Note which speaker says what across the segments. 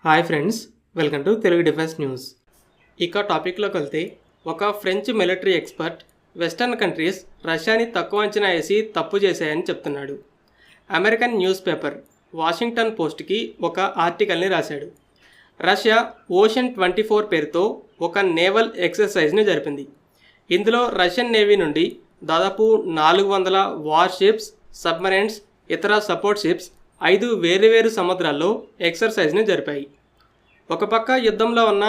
Speaker 1: Hi friends, welcome to Telugu defence news. ఇక టాపిక్లోకి వెళ్తే, ఒక French military expert western countries రష్యాని తక్కువ అంచనా వేసి తప్పు చేశాయని చెప్తున్నాడు. అమెరికన్ న్యూస్ పేపర్ వాషింగ్టన్ పోస్ట్కి ఒక ఆర్టికల్ని రాశాడు. రష్యా ఓషన్ 24 పేరుతో ఒక నేవల్ ఎక్సర్సైజ్ని జరిపింది. ఇందులో రష్యన్ నేవీ నుండి దాదాపు 400 వార్షిప్స్, సబ్మరైన్స్, ఇతర సపోర్ట్ షిప్స్ 5 వేరువేరు సముద్రాల్లో ఎక్సర్సైజ్ని జరిపాయి. ఒక పక్క యుద్ధంలో ఉన్న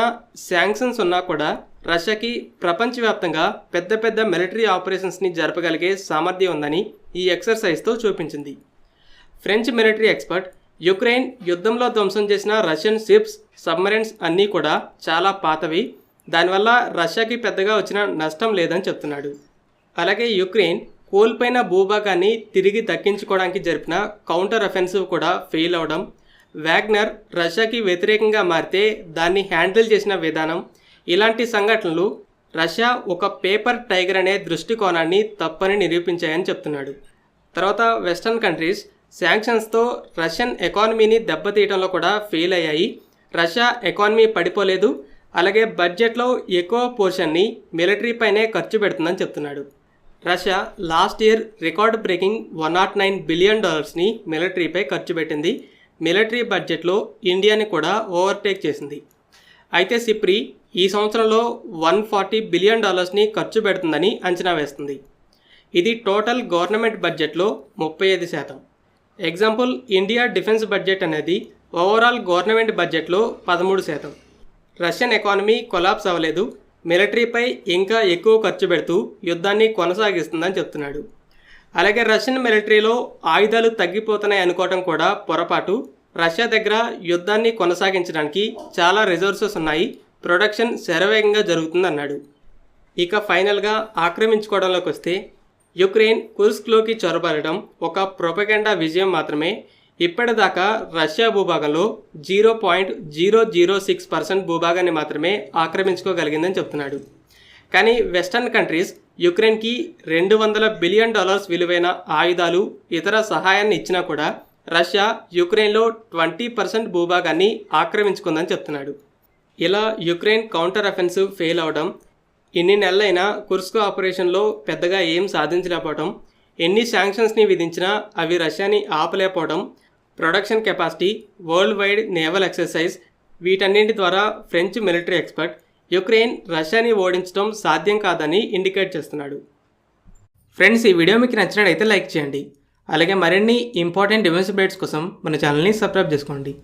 Speaker 1: శాంక్షన్స్ ఉన్నా కూడా రష్యాకి ప్రపంచవ్యాప్తంగా పెద్ద పెద్ద మిలిటరీ ఆపరేషన్స్ని జరపగలిగే సామర్థ్యం ఉందని ఈ ఎక్సర్సైజ్తో చూపించింది. ఫ్రెంచ్ మిలిటరీ ఎక్స్పర్ట్ యుక్రెయిన్ యుద్ధంలో ధ్వంసం చేసిన రష్యన్ షిప్స్, సబ్మరైన్స్ అన్నీ కూడా చాలా పాతవి, దానివల్ల రష్యాకి పెద్దగా వచ్చిన నష్టం లేదని చెప్తున్నాడు. అలాగే యుక్రెయిన్ కోల్పోయిన భూభాగాన్ని తిరిగి దక్కించుకోవడానికి జరిపిన కౌంటర్ అఫెన్సివ్ కూడా ఫెయిల్ అవడం, వాగ్నర్ రష్యాకి వ్యతిరేకంగా మారితే దాన్ని హ్యాండిల్ చేసిన విధానం, ఇలాంటి సంఘటనలు రష్యా ఒక పేపర్ టైగర్ అనే దృష్టికోణాన్ని తప్పని నిరూపించాయని చెప్తున్నాడు. తర్వాత వెస్టర్న్ కంట్రీస్ శాంక్షన్స్తో రష్యన్ ఎకానమీని దెబ్బతీయడంలో కూడా ఫెయిల్ అయ్యాయి. రష్యా ఎకానమీ పడిపోలేదు, అలాగే బడ్జెట్లో ఎక్కువ పోర్షన్ని మిలిటరీపైనే ఖర్చు పెడుతుందని చెప్తున్నాడు. Russia last year record breaking $109 billion మిలిటరీపై ఖర్చు పెట్టింది. మిలిటరీ బడ్జెట్లో ఇండియాని కూడా ఓవర్టేక్ చేసింది. అయితే సిప్రి ఈ సంవత్సరంలో $140 బిలియన్ ఖర్చు పెడుతుందని అంచనా వేస్తుంది. ఇది టోటల్ గవర్నమెంట్ బడ్జెట్లో 35%. ఎగ్జాంపుల్, ఇండియా డిఫెన్స్ బడ్జెట్ అనేది ఓవరాల్ గవర్నమెంట్ బడ్జెట్లో 13%. రష్యన్ ఎకానమీ కొలాప్స్ అవ్వలేదు, మిలిటరీపై ఇంకా ఎక్కువ ఖర్చు పెడుతూ యుద్ధాన్ని కొనసాగిస్తుందని చెప్తున్నాడు. అలాగే రష్యన్ మిలిటరీలో ఆయుధాలు తగ్గిపోతున్నాయి అనుకోవడం కూడా పొరపాటు. రష్యా దగ్గర యుద్ధాన్ని కొనసాగించడానికి చాలా రిసోర్సెస్ ఉన్నాయి, ప్రొడక్షన్ శరవేగంగా జరుగుతుందన్నాడు. ఇక ఫైనల్గా ఆక్రమించుకోవడంలోకి వస్తే, యుక్రెయిన్ కుర్స్క్లోకి చొరబడడం ఒక ప్రొపగండా విజయం మాత్రమే. ఇప్పటిదాకా రష్యా భూభాగంలో 0.006% భూభాగాన్ని మాత్రమే ఆక్రమించుకోగలిగిందని చెప్తున్నాడు. కానీ వెస్టర్న్ కంట్రీస్ యుక్రెయిన్కి $200 బిలియన్ విలువైన ఆయుధాలు, ఇతర సహాయాన్ని ఇచ్చినా కూడా రష్యా యుక్రెయిన్లో 20% భూభాగాన్ని ఆక్రమించుకుందని చెప్తున్నాడు. ఇలా యుక్రెయిన్ కౌంటర్ అఫెన్సివ్ ఫెయిల్ అవడం, ఇన్ని నెలలైనా కుర్స్క్ ఆపరేషన్లో పెద్దగా ఏం సాధించలేకపోవడం, ఎన్ని శాంక్షన్స్ని విధించినా అవి రష్యాని ఆపలేకపోవడం, production capacity, world wide naval exercise, వీటన్నింటి ద్వారా ఫ్రెంచ్ మిలిటరీ ఎక్స్పర్ట్ యుక్రెయిన్ రష్యాని ఓడించడం సాధ్యం కాదని ఇండికేట్ చేస్తున్నాడు. ఫ్రెండ్స్, ఈ వీడియో మీకు నచ్చినట్లయితే లైక్ చేయండి. అలాగే మరిన్ని ఇంపార్టెంట్ డిఫెన్స్ అప్డేట్స్ కోసం మన ఛానల్ని సబ్స్క్రైబ్ చేసుకోండి.